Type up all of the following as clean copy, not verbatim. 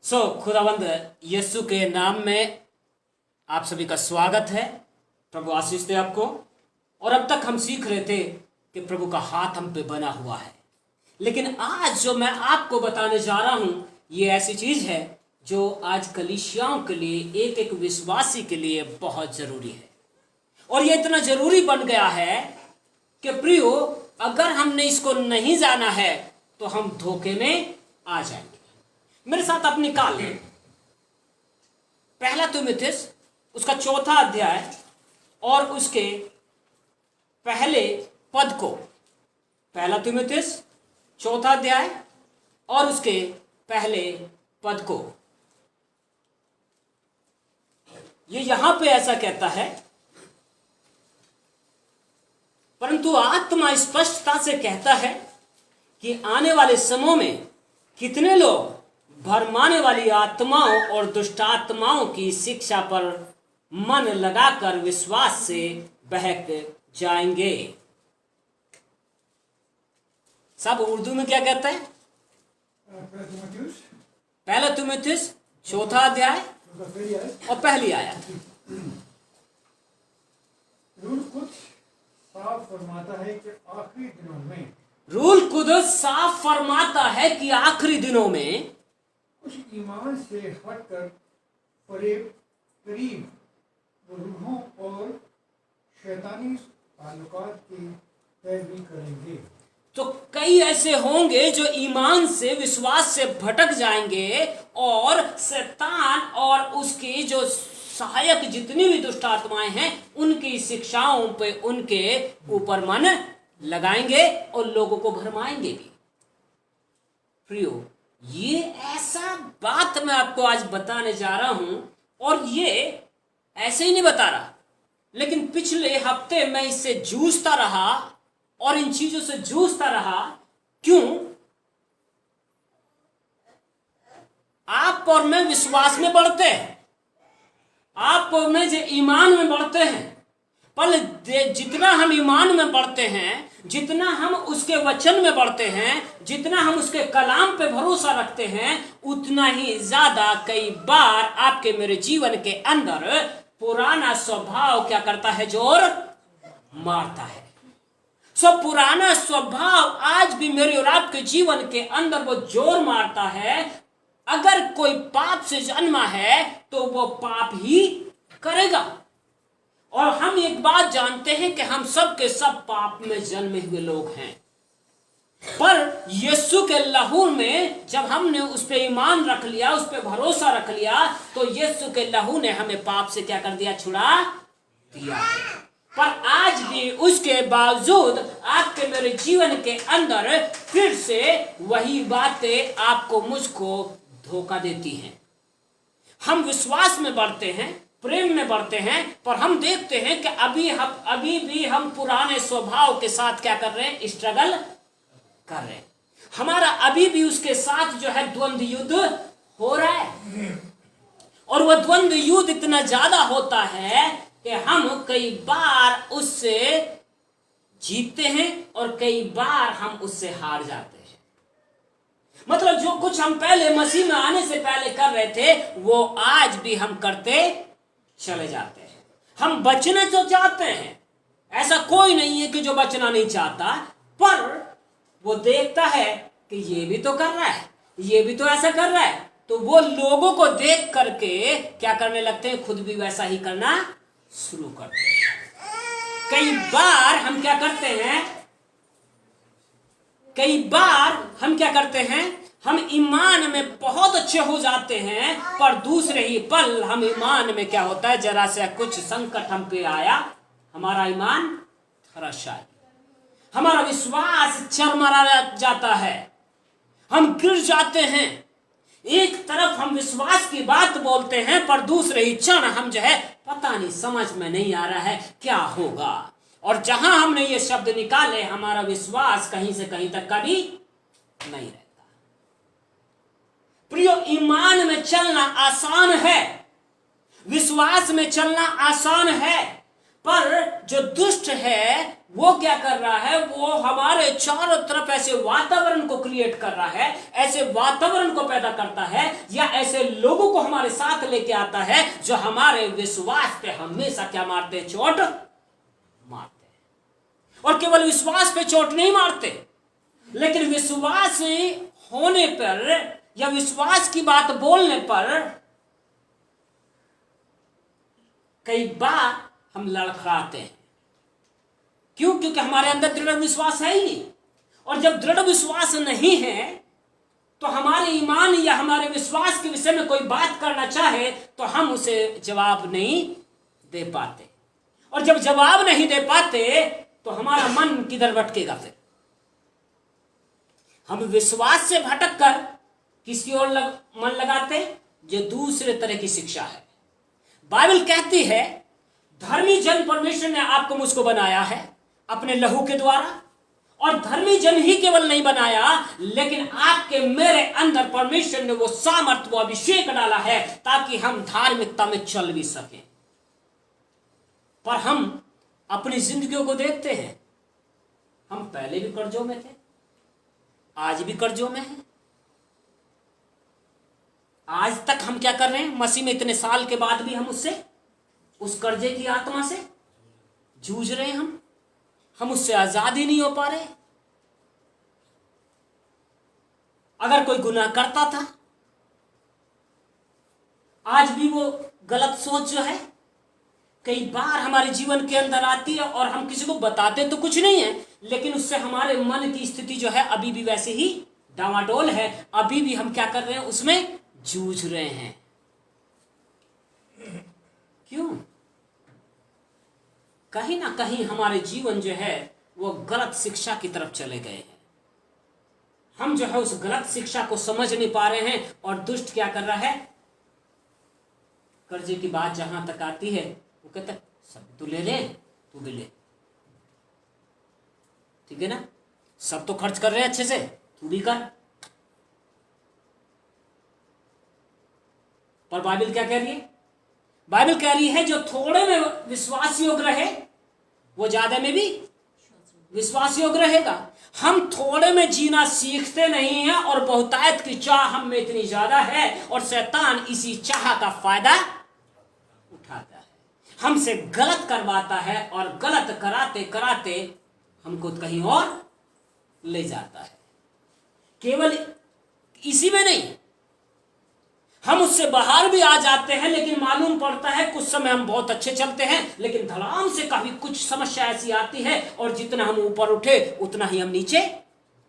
खुदावंद यीशु के नाम में आप सभी का स्वागत है। प्रभु आशीष दे आपको। और अब तक हम सीख रहे थे कि प्रभु का हाथ हम पे बना हुआ है, लेकिन आज जो मैं आपको बताने जा रहा हूं ये ऐसी चीज है जो आज कलीसियाओं के लिए, एक एक विश्वासी के लिए बहुत जरूरी है। और ये इतना जरूरी बन गया है कि प्रियो, अगर हमने इसको नहीं जाना है तो हम धोखे में आ जाएंगे। मेरे साथ आप निकाल लें पहला तीमुथियुस उसका 4था अध्याय और उसके पहले पद को। पहला तीमुथियुस 4था अध्याय और उसके पहले पद को। ये यहां पे ऐसा कहता है, परंतु आत्मा स्पष्टता से कहता है कि आने वाले समय में कितने लोग भरमाने वाली आत्माओं और दुष्टात्माओं की शिक्षा पर मन लगाकर विश्वास से बहक जाएंगे। सब उर्दू में क्या कहता है? पहला तीमुथियुस 4था अध्याय और पहली आयत। रूल कुछ साफ फरमाता है कि आखिरी दिनों में, रूल कुदस साफ फरमाता है कि आखिरी दिनों में कुछ ईमान से हटकर फरेब, करीब, रूहों और शैतानी ताल्लुकात की पैरवी करेंगे। तो कई ऐसे होंगे जो ईमान से, विश्वास से भटक जाएंगे और शैतान और उसकी जो सहायक जितनी भी दुष्ट आत्माएं हैं उनकी शिक्षाओं पे उनके ऊपर मन लगाएंगे और लोगों को भरमाएंगे भी। प्रियो, ये ऐसा बात मैं आपको आज बताने जा रहा हूं, और ये ऐसे ही नहीं बता रहा, लेकिन पिछले हफ्ते मैं इससे जूझता रहा और इन चीजों से जूझता रहा। क्यों? आप और मैं विश्वास में बढ़ते हैं, आप और मैं जो ईमान में बढ़ते हैं, पर जितना हम ईमान में बढ़ते हैं, जितना हम उसके वचन में बढ़ते हैं, जितना हम उसके कलाम पे भरोसा रखते हैं, उतना ही ज्यादा कई बार आपके मेरे जीवन के अंदर पुराना स्वभाव क्या करता है? जोर मारता है। पुराना स्वभाव आज भी मेरे और आपके जीवन के अंदर वो जोर मारता है। अगर कोई पाप से जन्मा है तो वो पाप ही करेगा। और हम एक बात जानते हैं कि हम सब के सब पाप में जन्मे हुए लोग हैं, पर यीशु के लहू में जब हमने उस पे ईमान रख लिया, उस पे भरोसा रख लिया, तो यीशु के लहू ने हमें पाप से क्या कर दिया? छुड़ा दिया। पर आज भी उसके बावजूद आपके मेरे जीवन के अंदर फिर से वही बातें आपको मुझको धोखा देती हैं। हम विश्वास में बढ़ते हैं, प्रेम में बढ़ते हैं, पर हम देखते हैं कि अभी भी हम पुराने स्वभाव के साथ क्या कर रहे हैं? स्ट्रगल कर रहे हैं। हमारा अभी भी उसके साथ जो है द्वंद्व युद्ध हो रहा है। और वह द्वंद्व युद्ध इतना ज्यादा होता है कि हम कई बार उससे जीतते हैं और कई बार हम उससे हार जाते हैं। मतलब जो कुछ हम पहले मसीह में आने से पहले कर रहे थे वो आज भी हम करते चले जाते हैं। हम बचना तो चाहते हैं, ऐसा कोई नहीं है कि जो बचना नहीं चाहता, पर वो देखता है कि ये भी तो कर रहा है, ये भी तो ऐसा कर रहा है, तो वो लोगों को देख करके क्या करने लगते हैं? खुद भी वैसा ही करना शुरू करते हैं। कई बार हम क्या करते हैं? हम ईमान में बहुत अच्छे हो जाते हैं, पर दूसरे ही पल हम ईमान में क्या होता है? जरा से कुछ संकट हम पे आया, हमारा ईमान धराश आया, हमारा विश्वास चरमरा जाता है, हम गिर जाते हैं। एक तरफ हम विश्वास की बात बोलते हैं, पर दूसरे ही क्षण हम जो है पता नहीं, समझ में नहीं आ रहा है क्या होगा। और जहां हमने ये शब्द निकाले, हमारा विश्वास कहीं से कहीं तक कभी नहीं रहता। प्रियो, ईमान में चलना आसान है, विश्वास में चलना आसान है, पर जो दुष्ट है वो क्या कर रहा है, वो हमारे चारों तरफ ऐसे वातावरण को क्रिएट कर रहा है, ऐसे वातावरण को पैदा करता है, या ऐसे लोगों को हमारे साथ लेके आता है जो हमारे विश्वास पे हमेशा क्या मारते हैं, चोट मारते हैं। और केवल विश्वास पे चोट नहीं मारते, लेकिन विश्वास होने पर या विश्वास की बात बोलने पर कई बार हम लड़खड़ाते हैं। क्यों? क्योंकि हमारे अंदर दृढ़ विश्वास है ही नहीं। और जब दृढ़ विश्वास नहीं है तो हमारे ईमान या हमारे विश्वास के विषय में कोई बात करना चाहे तो हम उसे जवाब नहीं दे पाते। और जब जवाब नहीं दे पाते तो हमारा मन किधर भटकेगा? फिर हम विश्वास से भटक कर किसकी ओर मन लगाते? जो दूसरे तरह की शिक्षा है। बाइबल कहती है धर्मी जन परमेश्वर ने आपको मुझको बनाया है अपने लहू के द्वारा, और धर्मी जन ही केवल नहीं बनाया, लेकिन आपके मेरे अंदर परमेश्वर ने वो सामर्थ, वो अभिषेक डाला है ताकि हम धार्मिकता में चल भी सकें। पर हम अपनी जिंदगियों को देखते हैं, हम पहले भी कर्जों में थे, आज भी कर्जों में हैं। आज तक हम क्या कर रहे हैं? मसीह में इतने साल के बाद भी हम उससे, उस कर्जे की आत्मा से जूझ रहे हैं। हम उससे आजाद ही नहीं हो पा रहे। अगर कोई गुनाह करता था, आज भी वो गलत सोच जो है कई बार हमारे जीवन के अंदर आती है, और हम किसी को बताते तो कुछ नहीं है, लेकिन उससे हमारे मन की स्थिति जो है अभी भी वैसे ही डामाडोल है। अभी भी हम क्या कर रहे हैं? उसमें जूझ रहे हैं। क्यों? कहीं ना कहीं हमारे जीवन जो है वो गलत शिक्षा की तरफ चले गए हैं। हम जो है उस गलत शिक्षा को समझ नहीं पा रहे हैं, और दुष्ट क्या कर रहा है? कर्जे की बात जहां तक आती है वो कहता है सब तू ले ले, तू भी ले, ठीक है ना, सब तो खर्च कर रहे हैं अच्छे से, तू भी कर। पर बाइबल क्या कह रही है? बाइबल कह रही है जो थोड़े में विश्वास योग्य रहे वो ज्यादा में भी विश्वास योग्य रहेगा। हम थोड़े में जीना सीखते नहीं हैं, और बहुतायत की चाह हम में इतनी ज्यादा है, और शैतान इसी चाह का फायदा उठाता है, हमसे गलत करवाता है, और गलत कराते कराते हमको कहीं और ले जाता है। केवल इसी में नहीं, हम उससे बाहर भी आ जाते हैं, लेकिन मालूम पड़ता है कुछ समय हम बहुत अच्छे चलते हैं, लेकिन धड़ाम से कभी कुछ समस्या ऐसी आती है, और जितना हम ऊपर उठे उतना ही हम नीचे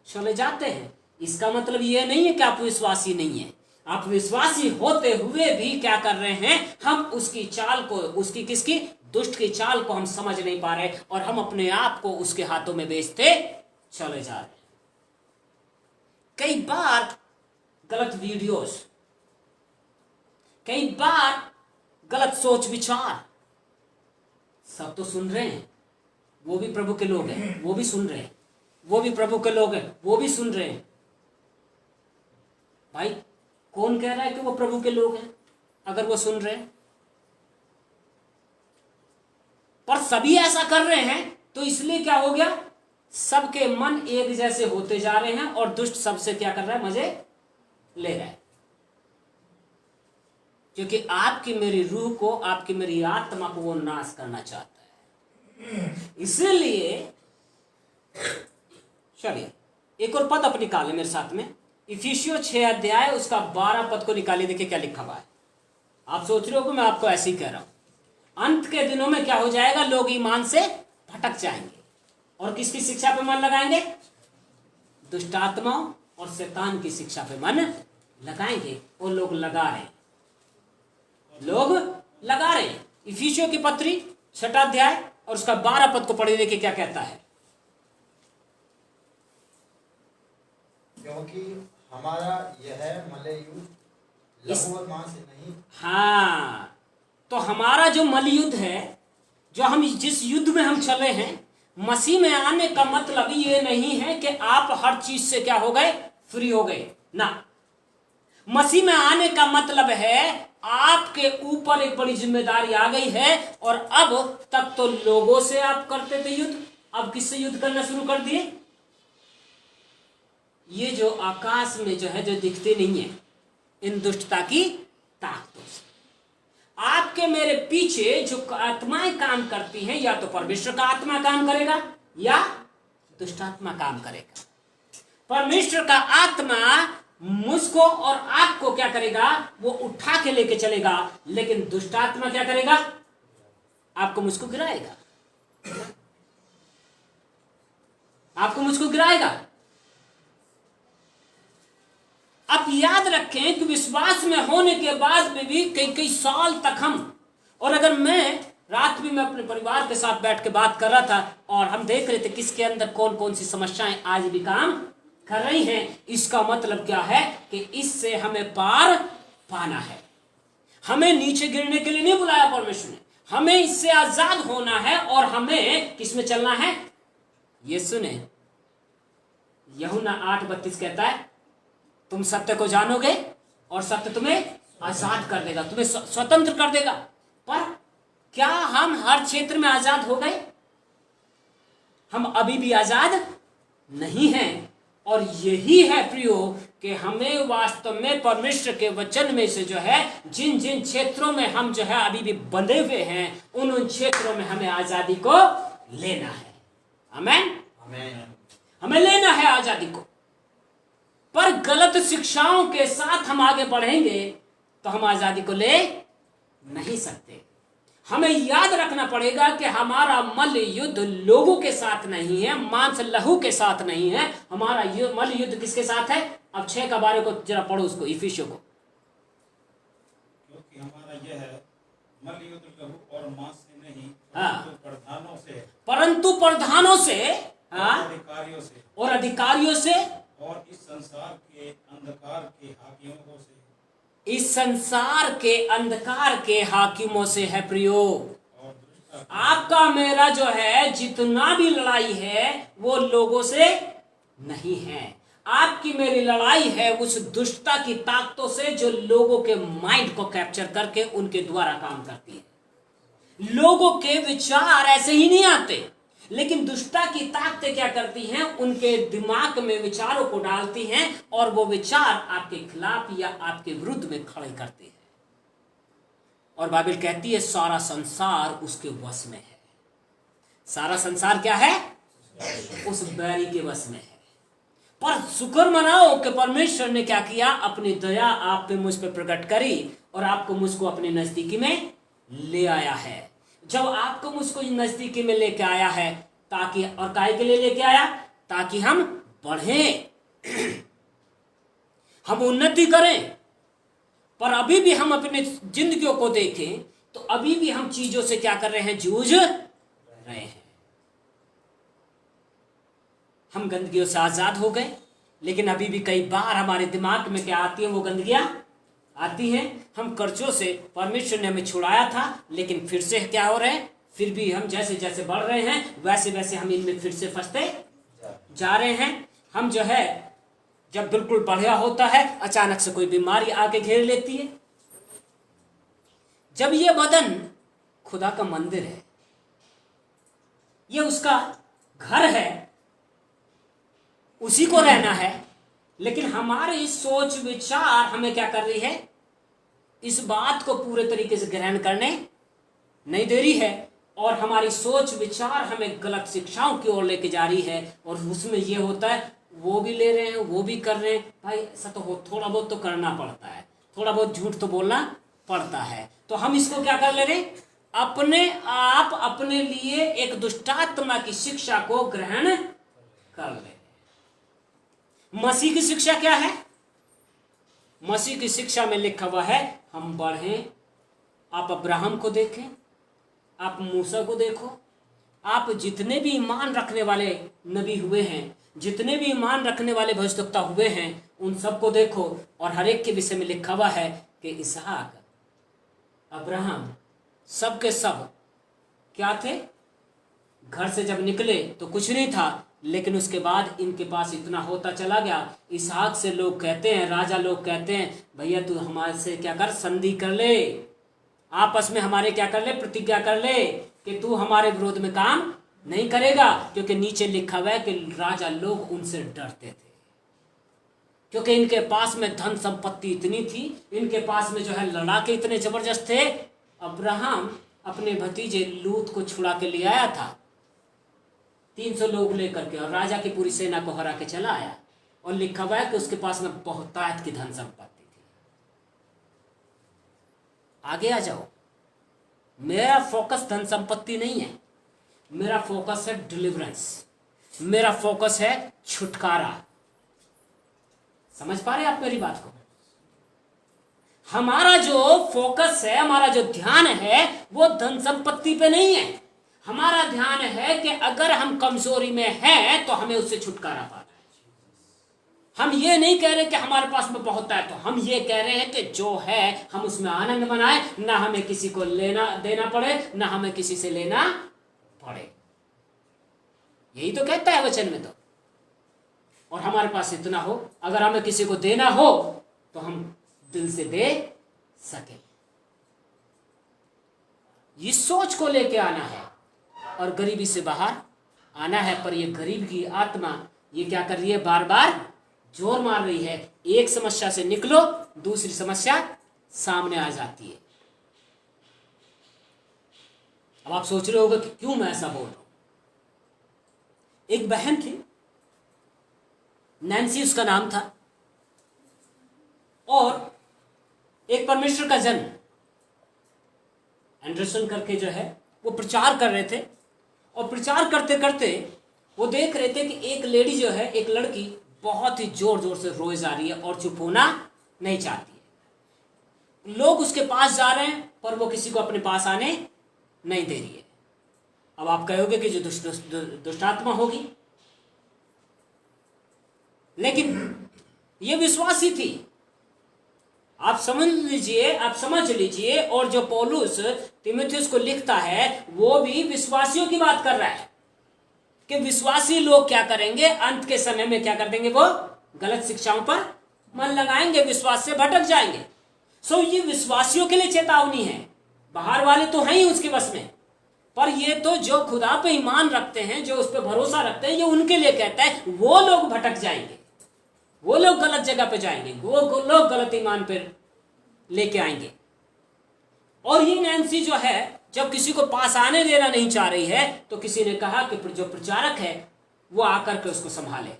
चले जाते हैं। इसका मतलब ये नहीं है कि आप विश्वासी नहीं है। आप विश्वासी होते हुए भी क्या कर रहे हैं? हम उसकी चाल को, उसकी किसकी? दुष्ट की चाल को हम समझ नहीं पा रहे, और हम अपने आप को उसके हाथों में बेचते चले जा रहे हैं। कई बार गलत वीडियोस, कई बार गलत सोच विचार, सब तो सुन रहे हैं, वो भी प्रभु के लोग हैं, वो भी सुन रहे हैं, वो भी प्रभु के लोग हैं, वो भी सुन रहे हैं। भाई कौन कह रहा है कि वो प्रभु के लोग हैं अगर वो सुन रहे हैं? पर सभी ऐसा कर रहे हैं, तो इसलिए क्या हो गया? सबके मन एक जैसे होते जा रहे हैं, और दुष्ट सबसे क्या कर रहा है? मजे ले रहा है। क्योंकि आपकी मेरी रूह को, आपकी मेरी आत्मा को वो नाश करना चाहता है। इसलिए चलिए एक और पद अपनी निकाले मेरे साथ में, इफिसियों 6 अध्याय उसका 12 पद को निकालिए। देखिए क्या लिखा हुआ है। आप सोच रहे हो कि मैं आपको ऐसे ही कह रहा हूं। अंत के दिनों में क्या हो जाएगा? लोग ईमान से भटक जाएंगे, और किसकी शिक्षा पे मन लगाएंगे? दुष्ट आत्माओं और शैतान की शिक्षा पे मन लगाएंगे। और लोग लगा रहे हैं, लोग लगा रहे हैं। इफिसियों की पत्री 6 अध्याय और उसका 12 पद को पढ़े, देखिए क्या कहता है। क्योंकि हमारा यह मलयुद्ध लहू और मांस से नहीं। हाँ, तो हमारा जो मलयुद्ध है, जो हम जिस युद्ध में हम चले हैं, मसीह में आने का मतलब ये नहीं है कि आप हर चीज से क्या हो गए? फ्री हो गए ना। मसीह में आने का मतलब है आपके ऊपर एक बड़ी जिम्मेदारी आ गई है। और अब तक तो लोगों से आप करते थे युद्ध, अब किससे युद्ध करना शुरू कर दिए? ये जो आकाश में जो है, जो दिखते नहीं है, इन दुष्टता की ताकतों से। आपके मेरे पीछे जो आत्माएं काम करती हैं, या तो परमेश्वर का आत्मा काम करेगा या दुष्ट आत्मा काम करेगा। परमेश्वर का आत्मा मुझको और आपको क्या करेगा? वो उठा के लेके चलेगा। लेकिन दुष्ट आत्मा क्या करेगा? आपको मुझको गिराएगा, आपको मुझको गिराएगा। आप याद रखें कि विश्वास में होने के बाद में भी कई कई साल तक हम, और अगर मैं रात में अपने परिवार के साथ बैठ के बात कर रहा था और हम देख रहे थे किसके अंदर कौन कौन सी समस्याएं आज भी काम कर रही हैं, इसका मतलब क्या है कि इससे हमें पार पाना है। हमें नीचे गिरने के लिए नहीं बुलाया परमेश्वर ने, हमें इससे आजाद होना है और हमें किसमें चलना है? ये सुने, यूहन्ना 8:32 कहता है, तुम सत्य को जानोगे और सत्य तुम्हें आजाद कर देगा, तुम्हें स्वतंत्र कर देगा। पर क्या हम हर क्षेत्र में आजाद हो गए? हम अभी भी आजाद नहीं हैं। और यही है प्रियो कि हमें वास्तव में परमेश्वर के वचन में से जो है, जिन जिन क्षेत्रों में हम जो है अभी भी बंधे हुए हैं, उन क्षेत्रों में हमें आजादी को लेना है। आमीन, हमें लेना है आजादी को। पर गलत शिक्षाओं के साथ हम आगे बढ़ेंगे तो हम आजादी को ले नहीं सकते। हमें याद रखना पड़ेगा कि हमारा मल युद्ध लोगों के साथ नहीं है, मांस लहू के साथ नहीं है। हमारा मल युद्ध किसके साथ है? अब 6 का 12 को जरा पढ़ो, उसको इफिसियों को। क्योंकि हमारा यह है मल युद्ध लहू और मांस से नहीं, हाँ, प्रधानों से, परंतु प्रधानों से, हाँ, और अधिकारियों से, और इस संसार के अंधकार के हाकिमों से, इस संसार के अंधकार के हाकिमों से है प्रियो। आपका मेरा जो है जितना भी लड़ाई है वो लोगों से नहीं है। आपकी मेरी लड़ाई है उस दुष्टता की ताकतों से जो लोगों के माइंड को कैप्चर करके उनके द्वारा काम करती है। लोगों के विचार ऐसे ही नहीं आते, लेकिन दुष्टता की ताकतें क्या करती हैं? उनके दिमाग में विचारों को डालती हैं और वो विचार आपके खिलाफ या आपके विरुद्ध में खड़े करते हैं। और बाइबल कहती है सारा संसार उसके वश में है। सारा संसार क्या है? उस बैरी के वश में है। पर शुक्र मनाओ कि परमेश्वर ने क्या किया? अपनी दया आप पे मुझ पे प्रकट करी और आपको मुझको अपने नजदीकी में ले आया है। जब आपको मुझको नजदीकी में लेके आया है, ताकि, और काहे के लिए लेके आया? ताकि हम बढ़ें, हम उन्नति करें। पर अभी भी हम अपने जिंदगियों को देखें तो अभी भी हम चीजों से क्या कर रहे हैं? जूझ रहे हैं। हम गंदगियों से आजाद हो गए, लेकिन अभी भी कई बार हमारे दिमाग में क्या आती है? वो गंदगियां आती हैं। हम कर्जों से, परमेश्वर ने हमें छुड़ाया था, लेकिन फिर से क्या हो रहे हैं? फिर भी हम जैसे जैसे बढ़ रहे हैं वैसे वैसे हम इनमें फिर से फंसते जा रहे हैं। हम जो है जब बिल्कुल बढ़िया होता है, अचानक से कोई बीमारी आके घेर लेती है। जब ये बदन खुदा का मंदिर है, ये उसका घर है, उसी को रहना है, लेकिन हमारी सोच विचार हमें क्या कर रही है? इस बात को पूरे तरीके से ग्रहण करने नहीं दे रही है। और हमारी सोच विचार हमें गलत शिक्षाओं की ओर लेके जा रही है। और उसमें ये होता है, वो भी ले रहे हैं, वो भी कर रहे हैं। भाई ऐसा तो हो, थोड़ा बहुत तो करना पड़ता है, थोड़ा बहुत झूठ तो बोलना पड़ता है। तो हम इसको क्या कर ले रहे? अपने आप अपने लिए एक दुष्टात्मा की शिक्षा को ग्रहण कर ले। मसीह की शिक्षा क्या है? मसीह की शिक्षा में लिखा हुआ है हम बढ़ें। आप अब्राहम को देखें, आप मूसा को देखो, आप जितने भी ईमान रखने वाले नबी हुए हैं, जितने भी ईमान रखने वाले भविष्यवक्ता हुए हैं, उन सबको देखो और हर एक के विषय में लिखा हुआ है कि इसहाक, अब्राहम, सब के सब क्या थे? घर से जब निकले तो कुछ नहीं था, लेकिन उसके बाद इनके पास इतना होता चला गया। इसहाक से लोग कहते हैं, राजा लोग कहते हैं, भैया तू हमारे से क्या कर, संधि कर ले, आपस में हमारे क्या कर ले, प्रतिज्ञा कर ले कि तू हमारे विरोध में काम नहीं करेगा। क्योंकि नीचे लिखा हुआ है कि राजा लोग उनसे डरते थे, क्योंकि इनके पास में धन संपत्ति इतनी थी, इनके पास में जो है लड़ाके इतने जबरदस्त थे। अब्राहम अपने भतीजे लूत को छुड़ा के ले आया था 300 लोग लेकर के, और राजा की पूरी सेना को हरा के चला आया। और लिखा हुआ है कि उसके पास में बहुतायत की धन संपत्ति थी। आगे आ जाओ। मेरा फोकस धन संपत्ति नहीं है, मेरा फोकस है डिलीवरेंस, मेरा फोकस है छुटकारा। समझ पा रहे आप मेरी बात को? हमारा जो फोकस है, हमारा जो ध्यान है, वो धन संपत्ति पे नहीं है। हमारा ध्यान है कि अगर हम कमजोरी में हैं तो हमें उससे छुटकारा पाना है। हम ये नहीं कह रहे कि हमारे पास में बहुत है, तो हम ये कह रहे हैं कि जो है हम उसमें आनंद मनाएं, ना हमें किसी को लेना देना पड़े, ना हमें किसी से लेना पड़े। यही तो कहता है वचन में तो। और हमारे पास इतना हो, अगर हमें किसी को देना हो तो हम दिल से दे सके। इस सोच को लेके आना है और गरीबी से बाहर आना है। पर ये गरीब की आत्मा ये क्या कर रही है, बार बार जोर मार रही है। एक समस्या से निकलो, दूसरी समस्या सामने आ जाती है। अब आप सोच रहे होगे कि क्यों मैं ऐसा बोल रहा हूं। एक बहन थी, नैन्सी उसका नाम था, और एक परमेश्वर का जन एंडरसन करके जो है वो प्रचार कर रहे थे। और प्रचार करते करते वो देख रहे थे कि एक लेडी जो है, एक लड़की बहुत ही जोर जोर से रोए जा रही है और चुप होना नहीं चाहती है। लोग उसके पास जा रहे हैं पर वो किसी को अपने पास आने नहीं दे रही है। अब आप कहोगे कि जो दुष्टात्मा होगी, लेकिन ये विश्वासी थी। आप समझ लीजिए। और जो पौलुस तीमुथियुस को लिखता है वो भी विश्वासियों की बात कर रहा है कि विश्वासी लोग क्या करेंगे, अंत के समय में क्या कर देंगे, वो गलत शिक्षाओं पर मन लगाएंगे, विश्वास से भटक जाएंगे। सो ये विश्वासियों के लिए चेतावनी है। बाहर वाले तो हैं ही उसके बस में, पर ये तो जो खुदा पे ईमान रखते हैं, जो उस पर भरोसा रखते हैं, ये उनके लिए कहता है। वो लोग भटक जाएंगे, वो लोग गलत जगह पे जाएंगे, वो लोग गलत ईमान पे लेके आएंगे। और ये नैन्सी जो है, जब किसी को पास आने देना नहीं चाह रही है, तो किसी ने कहा कि जो प्रचारक है वो आकर के उसको संभाले।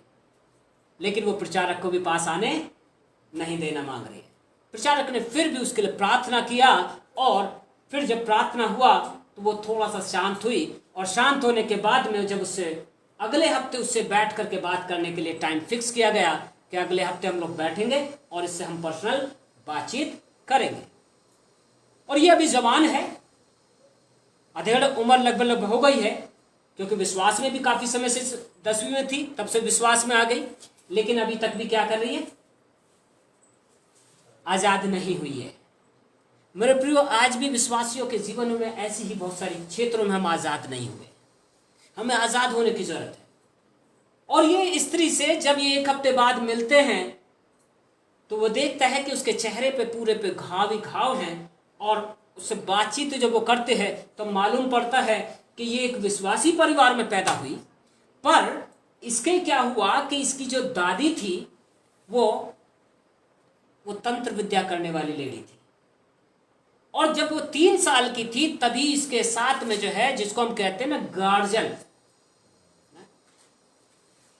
लेकिन वो प्रचारक को भी पास आने नहीं देना मांग रही है। प्रचारक ने फिर भी उसके लिए प्रार्थना किया, और फिर जब प्रार्थना हुआ तो वो थोड़ा सा शांत हुई। और शांत होने के बाद में जब उससे अगले हफ्ते उससे बैठ करके बात करने के लिए टाइम फिक्स किया गया कि अगले हफ्ते हम लोग बैठेंगे और इससे हम पर्सनल बातचीत करेंगे। और ये अभी जवान है, अधेड़ उम्र लगभग हो गई है, क्योंकि विश्वास में भी काफी समय से 10वीं में थी, तब से विश्वास में आ गई, लेकिन अभी तक भी क्या कर रही है, आजाद नहीं हुई है। मेरे प्रियो, आज भी विश्वासियों के जीवन में ऐसी ही बहुत सारी क्षेत्रों में हम आजाद नहीं हुए। हमें आजाद होने की जरूरत है। और ये स्त्री से जब ये एक हफ्ते बाद मिलते हैं तो वो देखता है कि उसके चेहरे पे पूरे पे घाव ही घाव हैं, और उससे बातचीत जब वो करते हैं तो मालूम पड़ता है कि ये एक विश्वासी परिवार में पैदा हुई। पर इसके क्या हुआ कि इसकी जो दादी थी वो तंत्र विद्या करने वाली लेडी थी। और जब वो 3 साल की थी तभी इसके साथ में जो है, जिसको हम कहते हैं ना गार्जियन,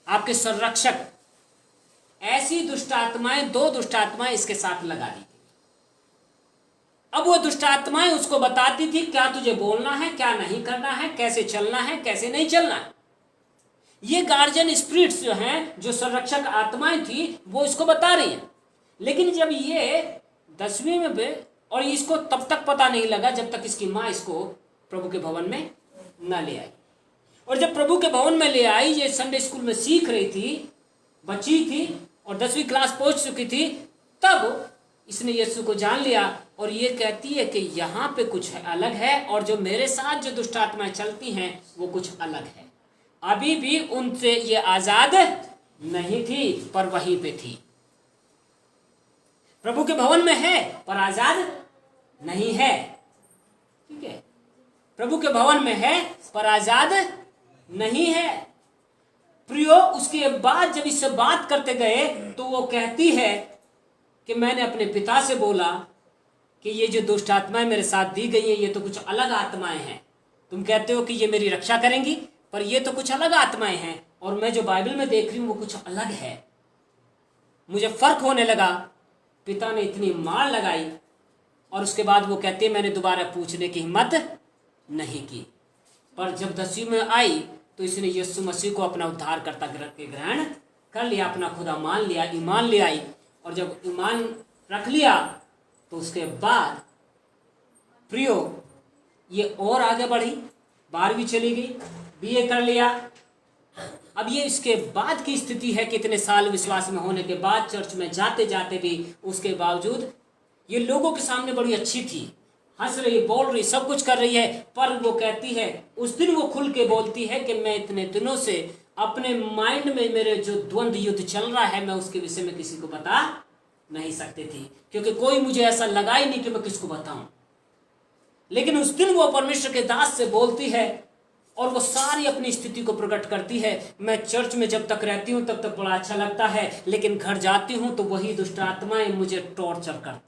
आपके संरक्षक, ऐसी दुष्टात्माएं, 2 दुष्टात्माएं इसके साथ लगा दी थी। अब वो दुष्टात्माएं उसको बताती थी क्या तुझे बोलना है, क्या नहीं करना है, कैसे चलना है, कैसे नहीं चलना है। ये गार्जियन स्पिरिट्स जो हैं, जो संरक्षक आत्माएं थी, वो इसको बता रही हैं। लेकिन जब ये 10वीं में भी, और इसको तब तक पता नहीं लगा जब तक इसकी माँ इसको प्रभु के भवन में न ले आई। और जब प्रभु के भवन में ले आई, ये संडे स्कूल में सीख रही थी, बच्ची थी और 10वीं क्लास पहुंच चुकी थी, तब इसने यीशु को जान लिया। और ये कहती है कि यहाँ पे कुछ अलग है, और जो मेरे साथ जो दुष्ट आत्माएं चलती हैं वो कुछ अलग है। अभी भी उनसे ये आजाद नहीं थी, पर वहीं पे थी। प्रभु के भवन में है पर आजाद नहीं है। ठीक है, प्रभु के भवन में है पर आजाद नहीं है। प्रियो, उसके बाद जब इससे बात करते गए तो वो कहती है कि मैंने अपने पिता से बोला कि ये जो दुष्ट आत्माएं मेरे साथ दी गई हैं ये तो कुछ अलग आत्माएं हैं। तुम कहते हो कि ये मेरी रक्षा करेंगी, पर ये तो कुछ अलग आत्माएं हैं, और मैं जो बाइबल में देख रही हूं वो कुछ अलग है। मुझे फर्क होने लगा। पिता ने इतनी मार लगाई और उसके बाद वो कहती है मैंने दोबारा पूछने की हिम्मत नहीं की। पर जब 10वीं में आई तो इसने यीशु मसीह को अपना उद्धारकर्ता के ग्रहण कर लिया, अपना खुदा मान लिया, ईमान ले आई। और जब ईमान रख लिया तो उसके बाद प्रियो ये और आगे बढ़ी, 12वीं चली गई, बीए कर लिया। अब ये इसके बाद की स्थिति है, कितने साल विश्वास में होने के बाद, चर्च में जाते जाते भी उसके बावजूद ये लोगों के सामने बड़ी अच्छी थी, हंस रही, बोल रही, सब कुछ कर रही है। पर वो कहती है, उस दिन वो खुल के बोलती है कि मैं इतने दिनों से अपने माइंड में मेरे जो द्वंद्व युद्ध चल रहा है मैं उसके विषय में किसी को बता नहीं सकती थी, क्योंकि कोई मुझे ऐसा लगा ही नहीं कि मैं किसको बताऊं। लेकिन उस दिन वो परमेश्वर के दास से बोलती है और वो सारी अपनी स्थिति को प्रकट करती है। मैं चर्च में जब तक रहती हूं तब तक बड़ा अच्छा लगता है, लेकिन घर जाती हूं तो वही दुष्ट आत्माएं मुझे टॉर्चर करती हैं,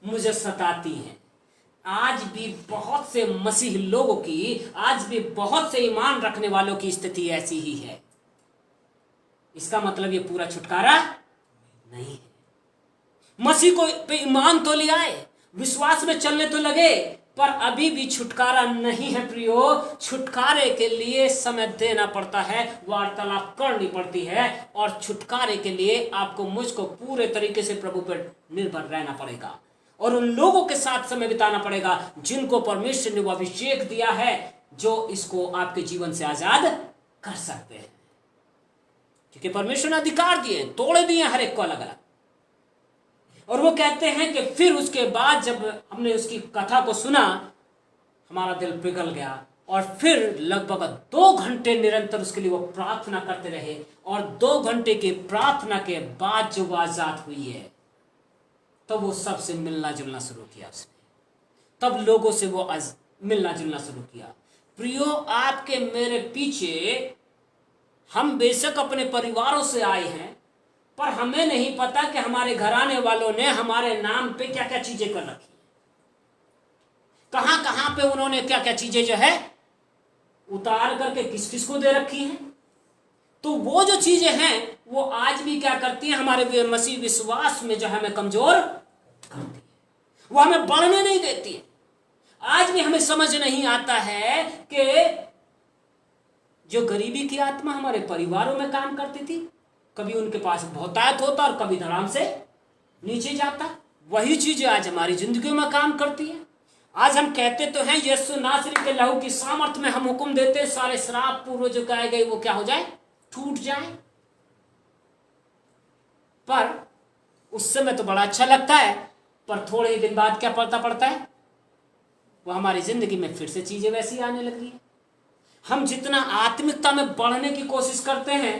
मुझे सताती हैं। आज भी बहुत से मसीह लोगों की, आज भी बहुत से ईमान रखने वालों की स्थिति ऐसी ही है। इसका मतलब ये पूरा छुटकारा नहीं है। मसीह को पे ईमान तो ले आए, विश्वास में चलने तो लगे, पर अभी भी छुटकारा नहीं है प्रियो। छुटकारे के लिए समय देना पड़ता है, वार्तालाप करनी पड़ती है, और छुटकारे के लिए आपको मुझको पूरे तरीके से प्रभु पर निर्भर रहना पड़ेगा और उन लोगों के साथ समय बिताना पड़ेगा जिनको परमेश्वर ने वो अभिषेक दिया है, जो इसको आपके जीवन से आजाद कर सकते हैं। क्योंकि परमेश्वर ने अधिकार दिए, तोड़े दिए हर एक को अलग अलग। और वो कहते हैं कि फिर उसके बाद जब हमने उसकी कथा को सुना हमारा दिल पिघल गया, और फिर लगभग 2 घंटे निरंतर उसके लिए वो प्रार्थना करते रहे। और 2 घंटे की प्रार्थना के बाद जो वो आजाद हुई है तब वो सबसे मिलना जुलना शुरू किया उसने, तब लोगों से वो मिलना जुलना शुरू किया। प्रियो, आपके मेरे पीछे हम बेशक अपने परिवारों से आए हैं, पर हमें नहीं पता कि हमारे घराने वालों ने हमारे नाम पे क्या क्या चीजें कर रखी है, कहां कहां पे उन्होंने क्या क्या चीजें जो है उतार करके किस किस को दे रखी हैं। तो वो जो चीजें हैं वो आज भी क्या करती हैं, हमारे मसीह विश्वास में जो है हमें कमजोर करती है, वो हमें बढ़ने नहीं देती है। आज भी हमें समझ नहीं आता है कि जो गरीबी की आत्मा हमारे परिवारों में काम करती थी, कभी उनके पास बहुतायत होता और कभी धड़ाम से नीचे जाता, वही चीजें आज हमारी जिंदगी में काम करती है। आज हम कहते तो हैं यीशु नासरी के लहू की सामर्थ में हम हुक्म देते हैं सारे श्राप पूर्व जो कहे गए वो क्या हो जाए, टूट जाए। पर उस समय तो बड़ा अच्छा लगता है, पर थोड़े ही दिन बाद क्या पड़ता है, वो हमारी जिंदगी में फिर से चीजें वैसी आने लगी है। हम जितना आत्मिकता में बढ़ने की कोशिश करते हैं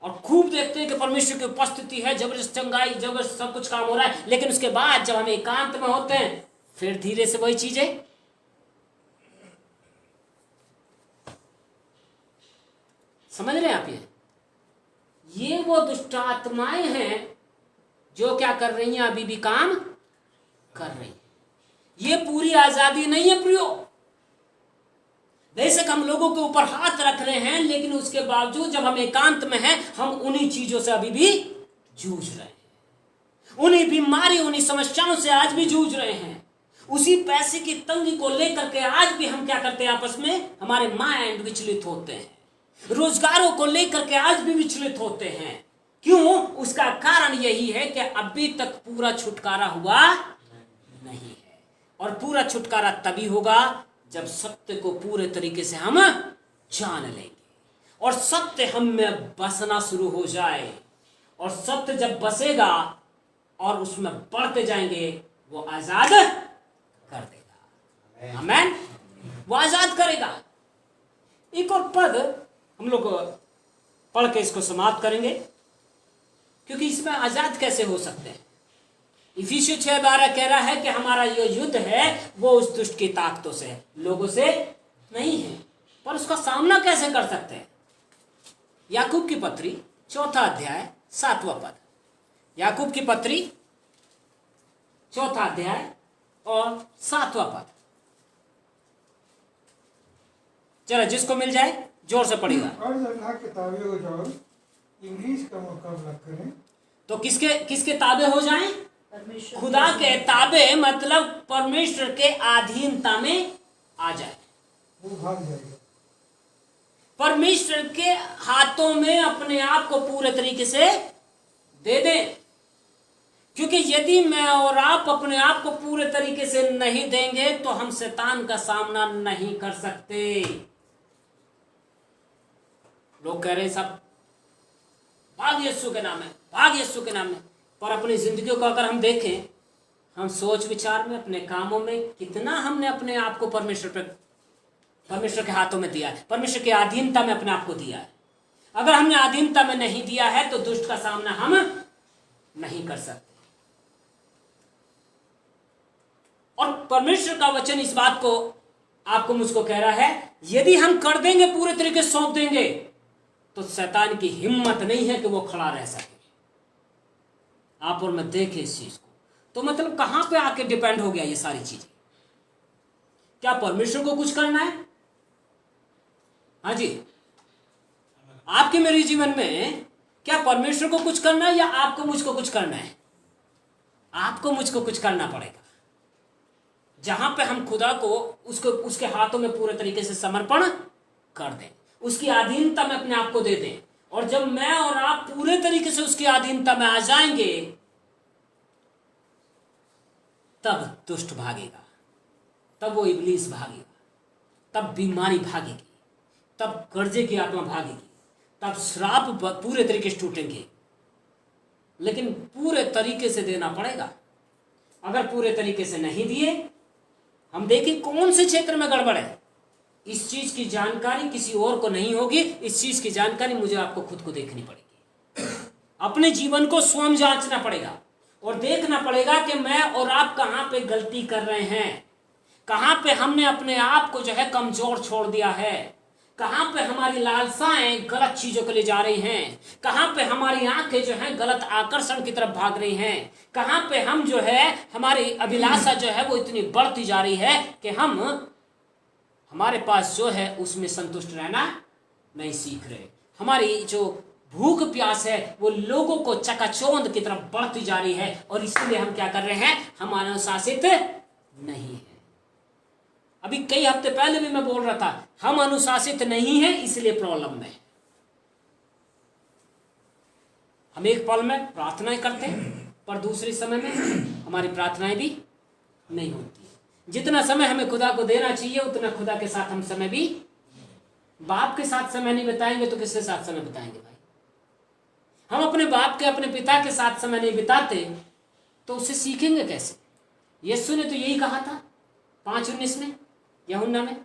और खूब देखते हैं कि परमेश्वर की उपस्थिति है, जबरदस्त चंगाई, जबरदस्त सब कुछ काम हो रहा है, लेकिन उसके बाद जब हम एकांत में होते हैं फिर धीरे से वही चीजें समझ रहे हैं आप। ये वो दुष्ट आत्माएं हैं जो क्या कर रही हैं, अभी भी काम कर रही हैं। ये पूरी आजादी नहीं है प्रियो। बेशक हम लोगों के ऊपर हाथ रख रहे हैं, लेकिन उसके बावजूद जब हम एकांत में हैं हम उन्हीं चीजों से अभी भी जूझ रहे हैं, उन्हीं बीमारी, उन्हीं समस्याओं से आज भी जूझ रहे हैं। उसी पैसे की तंगी को लेकर के आज भी हम क्या करते हैं, आपस में हमारे माइंड विचलित होते हैं, रोजगारों को लेकर के आज भी विचलित होते हैं। क्यों? उसका कारण यही है कि अभी तक पूरा छुटकारा हुआ नहीं है, और पूरा छुटकारा तभी होगा जब सत्य को पूरे तरीके से हम जान लेंगे और सत्य हम में बसना शुरू हो जाए। और सत्य जब बसेगा और उसमें बढ़ते जाएंगे, वो आजाद कर देगा। आमीन। वो आजाद करेगा। एक और पद हम लोग पढ़ के इसको समाप्त करेंगे, क्योंकि इसमें आजाद कैसे हो सकते हैं। इफिसियों 6:12 कह रहा है कि हमारा जो युद्ध है वो उस दुष्ट की ताकतों से है, लोगों से नहीं है। पर उसका सामना कैसे कर सकते हैं। याकूब की पत्री 4 अध्याय 7वां पद। याकूब की पत्री 4 अध्याय और 7वां पद। चलो जिसको मिल जाए जोर से पढ़ेगा। अर्ज अल्लाह के ताबे हो जाओ, इंग्लिश का मुकाबला करें। तो किसके ताबे हो जाएं? परमेश्वर खुदा के ताबे, मतलब परमेश्वर के अधीनता में आ जाए। वो भाग जाएगा। परमेश्वर के हाथों में अपने आप को पूरे तरीके से दे दें। क्योंकि यदि मैं और आप अपने आप को पूरे तरीके से नहीं देंगे तो हम शैतान का सामना नहीं कर सकते। लोग कह रहे हैं सब भाग यीशु के नाम है, भाग यीशु के नाम है। पर अपनी जिंदगी को अगर हम देखें, हम सोच विचार में, अपने कामों में कितना हमने अपने आप को परमेश्वर के हाथों में दिया है, परमेश्वर की अधीनता में अपने आप को दिया है। अगर हमने अधीनता में नहीं दिया है तो दुष्ट का सामना हम नहीं कर सकते। और परमेश्वर का वचन इस बात को आपको मुझको कह रहा है, यदि हम कर देंगे, पूरे तरीके से सौंप देंगे, तो शैतान की हिम्मत नहीं है कि वो खड़ा रह सके। आप और मैं देखें इस चीज को, तो मतलब कहां पे आके डिपेंड हो गया ये सारी चीजें। क्या परमेश्वर को कुछ करना है? हाँ जी, आपके मेरे जीवन में क्या परमेश्वर को कुछ करना है या आपको मुझको कुछ करना है? आपको मुझको कुछ करना पड़ेगा। जहां पे हम खुदा को उसके हाथों में पूरे तरीके से समर्पण कर दें, उसकी अधीनता में अपने आप को दे दें। और जब मैं और आप पूरे तरीके से उसकी अधीनता में आ जाएंगे, तब दुष्ट भागेगा, तब वो इब्लीस भागेगा, तब बीमारी भागेगी, तब कर्जे की आत्मा भागेगी, तब श्राप पूरे तरीके से टूटेंगे। लेकिन पूरे तरीके से देना पड़ेगा। अगर पूरे तरीके से नहीं दिए, हम देखें कौन से क्षेत्र में गड़बड़ है। इस चीज की जानकारी किसी और को नहीं होगी। इस चीज की जानकारी मुझे आपको खुद को देखनी पड़ेगी। अपने जीवन को स्वयं जांचना पड़ेगा और देखना पड़ेगा कि मैं और आप कहां पे गलती कर रहे हैं, कहां पे हमने अपने आप को जो है कमजोर छोड़ दिया है, कहां पे हमारी लालसाएं गलत चीजों के लिए जा रही हैं, कहां पे हमारी आंखें जो है गलत आकर्षण की तरफ भाग रही हैं, कहां पे हम जो है हमारी अभिलाषा जो है वो इतनी बढ़ती जा रही है कि हम हमारे पास जो है उसमें संतुष्ट रहना नहीं सीख रहे। हमारी जो भूख प्यास है वो लोगों को चकाचौंध की तरफ बढ़ती जा रही है, और इसलिए हम क्या कर रहे हैं, हम अनुशासित नहीं है। अभी कई हफ्ते पहले भी मैं बोल रहा था, हम अनुशासित नहीं है इसलिए प्रॉब्लम में। हम एक पल में प्रार्थनाएं करते हैं, पर दूसरे समय में हमारी प्रार्थनाएं भी नहीं होती। जितना समय हमें खुदा को देना चाहिए उतना खुदा के साथ हम समय भी, बाप के साथ समय नहीं बिताएंगे तो किसके साथ समय बिताएंगे भाई? हम अपने बाप के, अपने पिता के साथ समय नहीं बिताते तो उससे सीखेंगे कैसे? यीशु ने तो यही कहा था 5:19 में, यूहन्ना में,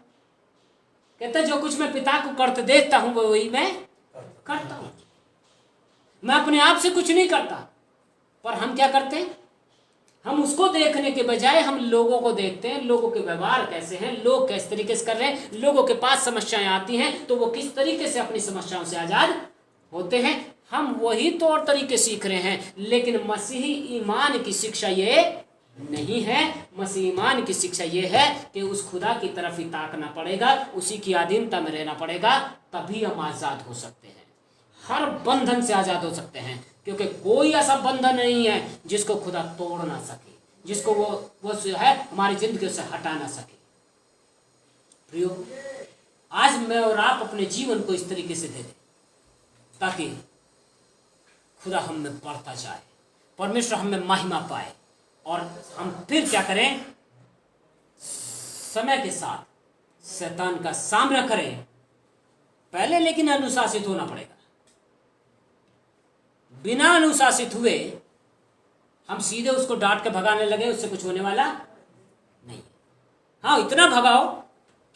कहता जो कुछ मैं पिता को करते देखता हूं वो वही मैं करता हूं। मैं अपने आप से कुछ नहीं करता, पर हम क्या करते हैं, हम उसको देखने के बजाय हम लोगों को देखते हैं, लोगों के व्यवहार कैसे हैं, लोग किस तरीके से कर रहे हैं, लोगों के पास समस्याएं आती हैं तो वो किस तरीके से अपनी समस्याओं से आजाद होते हैं। हम वही तौर तरीके सीख रहे हैं, लेकिन मसीही ईमान की शिक्षा ये नहीं है। मसीही ईमान की शिक्षा ये है कि उस खुदा की तरफ ही ताकना पड़ेगा, उसी की अधीनता में रहना पड़ेगा, तभी हम आजाद हो सकते हैं, हर बंधन से आजाद हो सकते हैं। क्योंकि कोई ऐसा बंधन नहीं है जिसको खुदा तोड़ ना सके, जिसको वो जो है हमारी जिंदगी से हटा ना सके। प्रियो, आज मैं और आप अपने जीवन को इस तरीके से दे दें ताकि खुदा हम में बढ़ता जाए, परमेश्वर हम में महिमा पाए, और हम फिर क्या करें, समय के साथ शैतान का सामना करें पहले, लेकिन अनुशासित होना पड़ेगा। बिना अनुशासित हुए हम सीधे उसको डांट के भगाने लगे, उससे कुछ होने वाला नहीं। हाँ, इतना भगाओ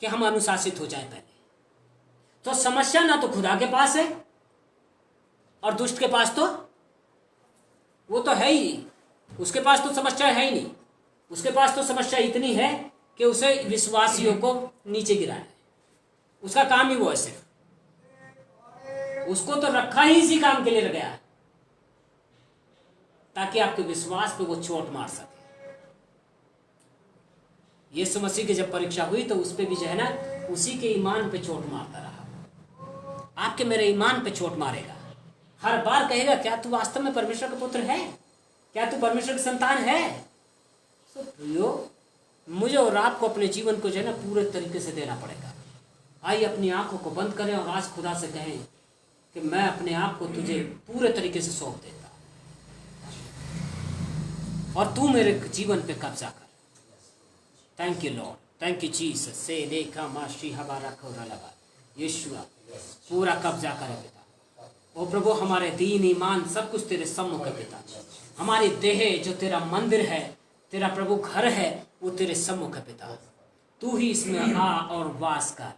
कि हम अनुशासित हो जाए पहले, तो समस्या ना तो खुदा के पास है और दुष्ट के पास तो वो तो है ही नहीं, उसके पास तो समस्या है ही नहीं। उसके पास तो समस्या इतनी है कि उसे विश्वासियों को नीचे गिराना है, उसका काम ही वो है सिर्फ। उसको तो रखा ही इसी काम के लिए गया है ताकि आपके विश्वास पे वो चोट मार सके। यीशु मसीह की जब परीक्षा हुई तो उस पे भी जो है ना उसी के ईमान पे चोट मारता रहा। आपके मेरे ईमान पे चोट मारेगा, हर बार कहेगा क्या तू वास्तव में परमेश्वर का पुत्र है, क्या तू परमेश्वर की संतान है। तो प्रियो, मुझे और आपको अपने जीवन को जो है ना पूरे तरीके से देना पड़ेगा। आइए अपनी आंखों को बंद करें और आज खुदा से कहें कि मैं अपने आप को तुझे पूरे तरीके से सौंप देता और तू मेरे जीवन पे कब्जा कर। Thank you Lord, thank you Jesus. से देखा माशी हमारा खोरा लगा यीशुआ पूरा कब्जा करे पिता। ओ प्रभु, हमारे दीन ईमान सब कुछ तेरे सम्मुख है पिता। हमारी देह जो तेरा मंदिर है, तेरा प्रभु घर है, वो तेरे सम्मुख है पिता। तू ही इसमें आ और वास कर।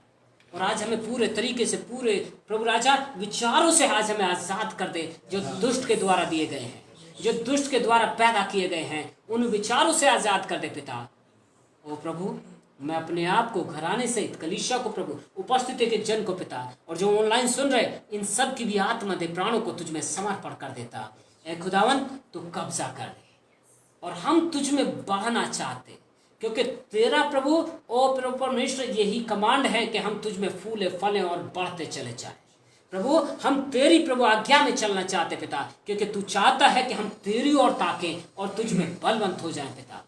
और आज हमें पूरे तरीके से पूरे प्रभु राजा विचारों से आज हमें आजाद कर दे जो दुष्ट के द्वारा दिए गए हैं, जो दुष्ट के द्वारा पैदा किए गए हैं, उन विचारों से आजाद कर दे पिता। ओ प्रभु, मैं अपने आप को घराने सहित कलीसिया को प्रभु, उपस्थिति के जन को पिता, और जो ऑनलाइन सुन रहे इन सब की भी आत्मा दे प्राणों को तुझ में समर्पण कर देता। ए खुदावन, तू कब्जा कर दे और हम तुझ में बढ़ना चाहते, क्योंकि तेरा प्रभु ओ प्रभु परमेश्वर यही कमांड है कि हम तुझ में फूले फलें और बढ़ते चले जाएं। प्रभु, हम तेरी प्रभु आज्ञा में चलना चाहते पिता, क्योंकि तू चाहता है कि हम तेरी ओर ताकें और तुझ में बलवंत हो जाएं पिता।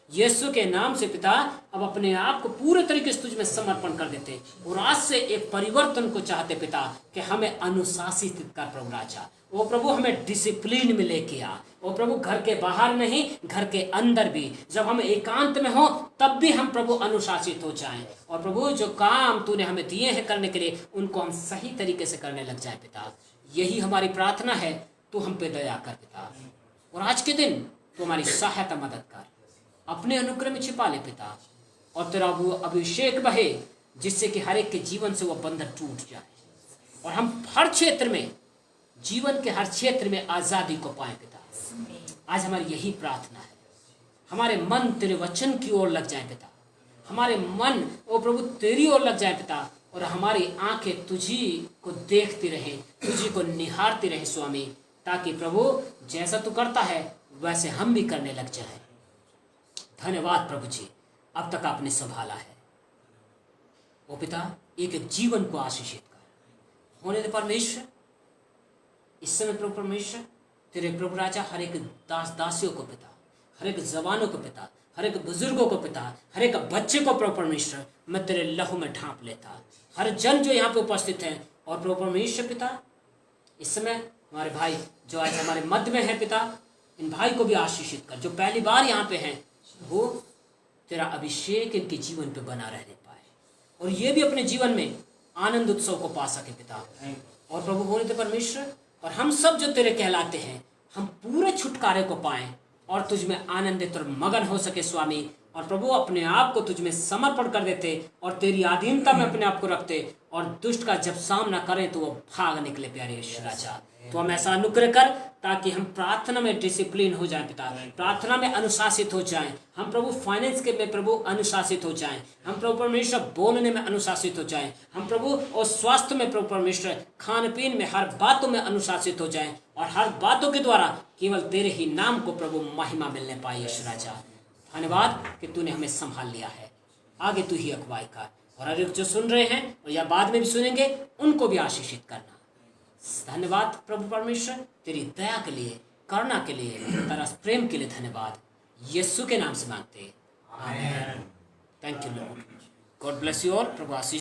यीशु के नाम से पिता, अब अपने आप को पूरे तरीके से तुझ में समर्पण कर देते और आज से एक परिवर्तन को चाहते पिता कि हमें अनुशासित कर प्रभु राजा। ओ प्रभु, हमें डिसिप्लिन में लेके आ। ओ प्रभु, घर के बाहर नहीं, घर के अंदर भी, जब हम एकांत में हो तब भी हम प्रभु अनुशासित हो जाएं। और प्रभु, जो काम तूने हमें दिए हैं करने के लिए, उनको हम सही तरीके से करने लग जाए पिता। यही हमारी प्रार्थना है। तू हम पे दया कर पिता, और आज के दिन तू हमारी सहायता मदद कर, अपने अनुग्रह में छिपा ले पिता, और तेरा वो अभिषेक बहे जिससे कि हर एक के जीवन से वो बंधन टूट जाए और हम हर क्षेत्र में, जीवन के हर क्षेत्र में आज़ादी को पाएं पिता। आज हमारी यही प्रार्थना है। हमारे मन तेरे वचन की ओर लग जाए पिता, हमारे मन ओ प्रभु तेरी ओर लग जाए पिता, और हमारी आंखें तुझी को देखती रहे, तुझी को निहारती रहे स्वामी, ताकि प्रभु जैसा तू करता है वैसे हम भी करने लग जाए। धन्यवाद प्रभु जी, अब तक आपने संभाला है। ओ पिता, एक एक जीवन को आशीषित कर होने दे परमेश्वर। इस समय प्रभु परमेश्वर तेरे प्रभु राजा हर एक दास दासियों को पिता, हर एक जवानों को पिता, हर एक बुजुर्गों को पिता, हर एक बच्चे को प्रभु परमेश्वर मैं तेरे लहू में ढांप लेता। हर जन जो यहाँ पे उपस्थित है, और प्रभु परमेश्वर पिता इस समय हमारे भाई जो आज हमारे मध्य में है पिता, इन भाई को भी आशीषित कर। जो पहली बार यहाँ पे हैं, वो तेरा अभिषेक इनके जीवन पे बना रहने पाए और ये भी अपने जीवन में आनंद उत्सव को पा सके पिता। और प्रभु होने दे परमेश्वर, और हम सब जो तेरे कहलाते हैं, हम पूरे छुटकारे को पाएं और तुझ में आनंदित और मगन हो सके स्वामी। और प्रभु, अपने आप को तुझ में समर्पण कर देते और तेरी अधीनता में अपने आप को रखते, और दुष्ट का जब सामना करें तो वो भाग निकले। प्यारे ईश्वर राजा, तो हम ऐसा अनुग्रह कर ताकि हम प्रार्थना में डिसिप्लिन हो जाएं पिता, प्रार्थना में अनुशासित हो जाएं। हम प्रभु फाइनेंस के में प्रभु अनुशासित हो जाएं। हम प्रभु परमेश्वर बोलने में अनुशासित हो जाएं। हम प्रभु और स्वास्थ्य में प्रभु परमेश्वर, खान पीन में, हर बातों में अनुशासित हो जाएं, और हर बातों के द्वारा केवल तेरे ही नाम को प्रभु महिमा मिलने पाए। ईश्वर राजा, धन्यवाद कि तूने हमें संभाल लिया है। आगे तू ही अगुवाई कर, और हर एक जो सुन रहे हैं और या बाद में भी सुनेंगे, उनको भी आशीषित करना। धन्यवाद प्रभु परमेश्वर, तेरी दया के लिए, करुणा के लिए, तेरा प्रेम के लिए धन्यवाद। यीशु के नाम से मांगते, आमीन। Thank you Lord. God bless you all. Prabhu Ashish